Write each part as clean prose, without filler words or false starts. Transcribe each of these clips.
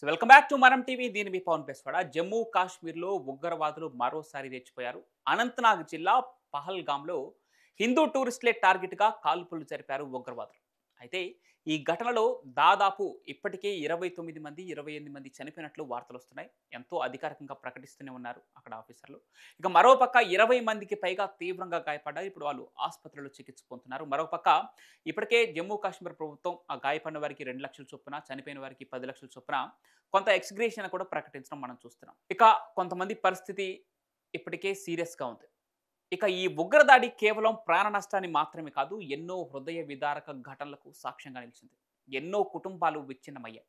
Welcome back to మనం TV. దీని మీ పవన్ పేస్వాడ. జమ్మూ కాశ్మీర్లో ఉగ్రవాదులు మరోసారి రెచ్చిపోయారు. అనంతనాగ్ జిల్లా పహల్గామ్లో హిందూ టూరిస్టులే టార్గెట్గా కాల్పులు జరిపారు ఉగ్రవాదులు. అయితే ఈ ఘటనలో దాదాపు ఇప్పటికే 29 మంది 28 మంది చనిపోయినట్లు వార్తలు వస్తున్నాయి. ఎంతో అధికారికంగా ప్రకటిస్తూనే ఉన్నారు అక్కడ ఆఫీసర్లు. ఇక మరోపక్క 20 మందికి పైగా తీవ్రంగా గాయపడ్డారు. ఇప్పుడు వాళ్ళు ఆసుపత్రిలో చికిత్స పొందుతున్నారు. మరోపక్క ఇప్పటికే జమ్మూ కాశ్మీర్ ప్రభుత్వం ఆ గాయపడిన వారికి 2 లక్షల చొప్పున, చనిపోయిన వారికి 10 లక్షల చొప్పున కొంత ఎక్స్‌గ్రేషన్ కూడా ప్రకటించడం మనం చూస్తున్నాం. ఇక కొంతమంది పరిస్థితి ఇప్పటికే సీరియస్‌గా ఉంది. ఇక ఈ ఉగ్రదాడి కేవలం ప్రాణ నష్టాన్ని మాత్రమే కాదు, ఎన్నో హృదయ విదారక ఘటనలకు సాక్ష్యంగా నిలిచింది. ఎన్నో కుటుంబాలు విచ్ఛిన్నమయ్యాయి.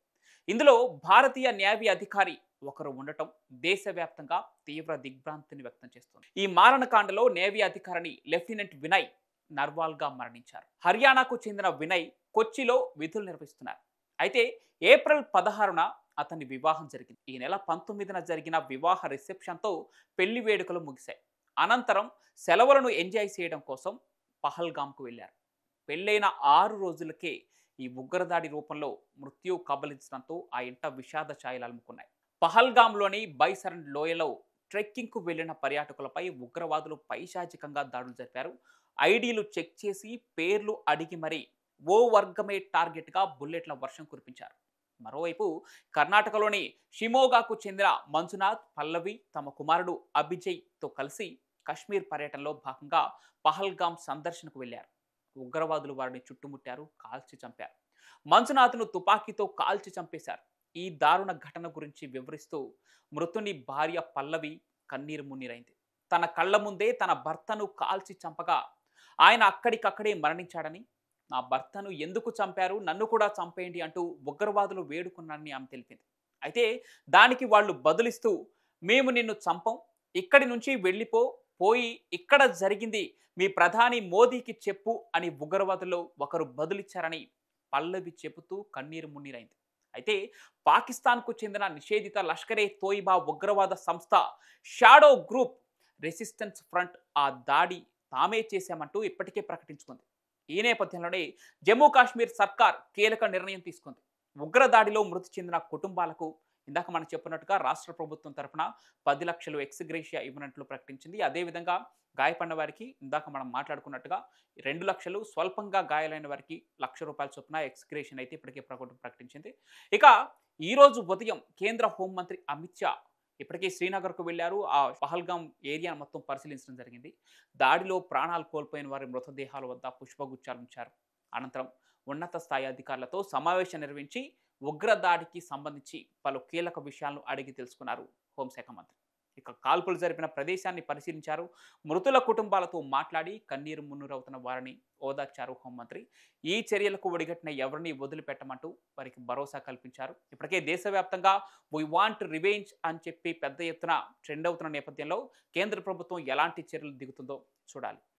ఇందులో భారతీయ నేవీ అధికారి ఒకరు ఉండటం దేశవ్యాప్తంగా తీవ్ర దిగ్భ్రాంతిని వ్యక్తం చేస్తుంది. ఈ మారణకాండలో నేవీ అధికారిని లెఫ్టినెంట్ వినయ్ నర్వాల్గా మరణించారు. హర్యానాకు చెందిన వినయ్ కొచ్చిలో విధులు నిర్వహిస్తున్నారు. అయితే ఏప్రిల్ 16న అతని వివాహం జరిగింది. ఈ నెల 19న జరిగిన వివాహ రిసెప్షన్తో పెళ్లి వేడుకలు ముగిశాయి. అనంతరం సెలవులను ఎంజాయ్ చేయడం కోసం పహల్గామ్కు వెళ్లారు. పెళ్లైన 6 రోజులకే ఈ ఉగ్రదాడి రూపంలో మృత్యు కబలించడంతో ఆ ఇంట విషాద ఛాయలు అలుముకున్నాయి. పహల్గామ్లోని బైసరన్ లోయలో ట్రెక్కింగ్కు వెళ్లిన పర్యాటకులపై ఉగ్రవాదులు పైశాచికంగా దాడులు జరిపారు. ఐడీలు చెక్ చేసి పేర్లు అడిగి మరీ ఓ వర్గమే టార్గెట్గా బుల్లెట్ల వర్షం కురిపించారు. మరోవైపు కర్ణాటకలోని షిమోగాకు చెందిన మంజునాథ్, పల్లవి తమ కుమారుడు అభిజయ్తో కలిసి కశ్మీర్ పర్యటనలో భాగంగా పహల్గామ్ సందర్శనకు వెళ్లారు. ఉగ్రవాదులు వారిని చుట్టుముట్టారు, కాల్చి చంపారు. మంజునాథ్ను తుపాకీతో కాల్చి చంపేశారు. ఈ దారుణ ఘటన గురించి వివరిస్తూ మృతుని భార్య పల్లవి కన్నీరు మున్నీరైంది. తన కళ్ళ ముందే తన భర్తను కాల్చి చంపగా ఆయన అక్కడికక్కడే మరణించాడని, నా భర్తను ఎందుకు చంపారు, నన్ను కూడా చంపేయండి అంటూ ఉగ్రవాదులు వేడుకున్నారని ఆమె తెలిపింది. అయితే దానికి వాళ్ళు బదులిస్తూ, మేము నిన్ను చంపం, ఇక్కడి నుంచి వెళ్ళిపో, పోయి ఇక్కడ జరిగింది మీ ప్రధాని మోదీకి చెప్పు అని ఉగ్రవాదుల్లో ఒకరు బదులిచ్చారని పల్లవి చెబుతూ కన్నీరు మున్నీరైంది. అయితే పాకిస్తాన్కు చెందిన నిషేధిత లష్కరే తోయిబా ఉగ్రవాద సంస్థ షాడో గ్రూప్ రెసిస్టెన్స్ ఫ్రంట్ ఆ దాడి తామే చేశామంటూ ఇప్పటికే ప్రకటించుకుంది. ఈ నేపథ్యంలోనే జమ్మూ కాశ్మీర్ సర్కార్ కీలక నిర్ణయం తీసుకుంది. ఉగ్రదాడిలో మృతి చెందిన కుటుంబాలకు ఇందాక మనం చెప్పినట్టుగా రాష్ట్ర ప్రభుత్వం తరఫున 10 లక్షలు ఎక్స్‌గ్రేషియా ఇవ్వనట్లు ప్రకటించింది. అదేవిధంగా గాయపడిన వారికి ఇందాక మనం మాట్లాడుకున్నట్టుగా 2 లక్షలు, స్వల్పంగా గాయాలైన వారికి ₹1,00,000 చొప్పున ఎక్స్‌గ్రేషన్ అయితే ఇప్పటికే ప్రభుత్వం ప్రకటించింది. ఇక ఈరోజు ఉదయం కేంద్ర హోంమంత్రి అమిత్ షా ఇప్పటికే శ్రీనగర్‌కు వెళ్లారు. ఆ పహల్గామ్ ఏరియాను మొత్తం పరిశీలించడం జరిగింది. దాడిలో ప్రాణాలు కోల్పోయిన వారి మృతదేహాల వద్ద పుష్పగుచ్చాలు ఉంచారు. అనంతరం ఉన్నత స్థాయి అధికారులతో సమావేశం నిర్వహించి ఉగ్రదాడికి సంబంధించి పలు కీలక విషయాలను అడిగి తెలుసుకున్నారు హోంశాఖ మంత్రి. ఇక కాల్పులు జరిపిన ప్రదేశాన్ని పరిశీలించారు. మృతుల కుటుంబాలతో మాట్లాడి కన్నీరు మున్నీరవుతున్న వారిని ఓదార్చారు హోంమంత్రి. ఈ చర్యలకు ఒడిగట్టిన ఎవరిని వదిలిపెట్టమంటూ వారికి భరోసా కల్పించారు. ఇప్పటికే దేశవ్యాప్తంగా వి వాంట్ రివెంజ్ అని చెప్పి పెద్ద ఎత్తున ట్రెండ్ అవుతున్న నేపథ్యంలో కేంద్ర ప్రభుత్వం ఎలాంటి చర్యలు దిగుతుందో చూడాలి.